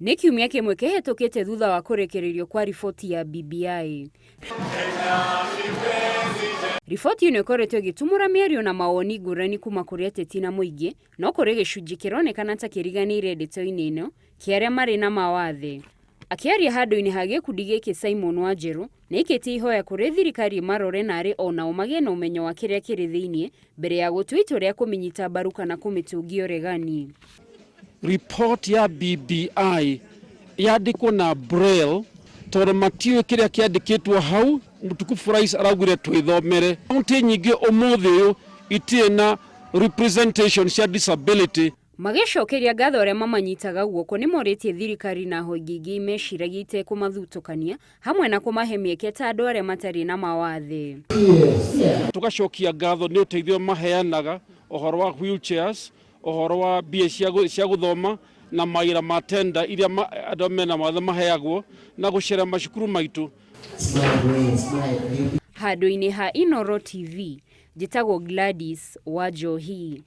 Nĩ kiumia kĩmwe kĩhĩtũkĩte thutha wa kũrekererio kwa riboti ya BBI. Riboti ĩno ĩkoretwo ĩgĩtumũra mĩario na mawoni ngũrani kuma kũrĩ ateti na mũingĩ, no kũrĩ gĩcunjĩ kĩronekana ta kĩriganĩire ndeto-inĩ ĩno kĩa arĩa marĩ na mawathe. Akĩaria handũ-inĩ ha gĩkundi gĩkĩ, Simon Wanjiru nĩaikĩtie ihoya kũrĩ thirikari marore narĩ onao magĩe na ũmenyo wa kĩrĩa kĩrĩ thĩinĩ mbere ya gũtua itua rĩa kũmĩnyita mbaru kana kũmĩtũngia ũregani. Report ya BBI yandikwo na Braille tondũ matiũĩ kĩrĩa kĩandĩkĩtwo hau. Mũtukufu Rais araugire twĩthomere. Kaunti nyingĩ ũmũthĩ ũyũ itirĩ na representation cia disability. Magĩcokeria ngatho arĩa mamanyitaga guoko nĩmorĩtie thirikari na honge ingĩ meciragia itekũmathutũkania hamwe na kũmahe mĩeke ta andũ arĩa matarĩ na mawathe. Tugacokia ngatho nĩ ũteithio maheanaga, ũhoro wa wheelchairs, ũhoro wa mbia cia guthoma na mawĩra ma tenda iria andũ mena mawathe maheagwo na gũcera macukuru maitũ. Handũ-inĩ ha Inoro TV, njĩtagwo Gladys wa Njohi.